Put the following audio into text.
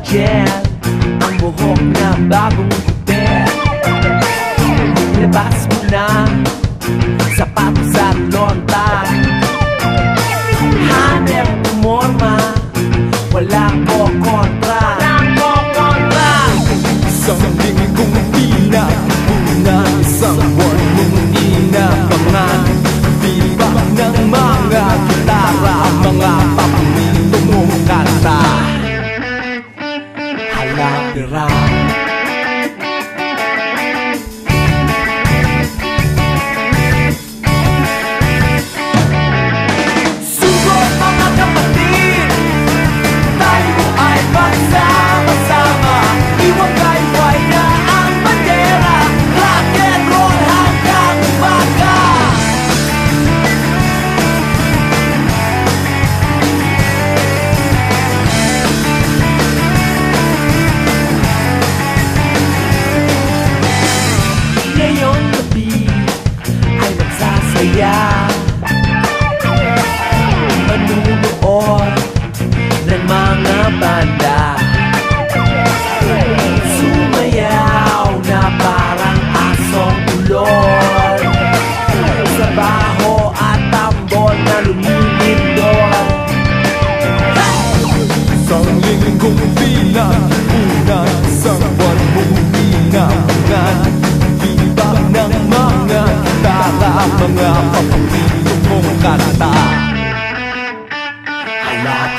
gel, ang buhok na bagong gupit. Labas mo na sapatos at lonta, hanep umorma, wala ko kontra. Isang linggong pinag-una, isang buwan mong inabangan. Biba ng mga gitara, mga paborito mong kanta. Halapira, sugot mga kapatid, tayo ay pagsama-sama. Iwagay-way na ang bandera, rock and roll hanggang umaga. Ngayong gabi ay nagsasaya, manunood ng mga banda, sumayaw na parang asong ulol, sa baho at tambol na lumilindol. Isang linggong pinag-una, isang buwan mong inabangan. Biba ng mga gitara, mga paborito mong kanta. Halapira.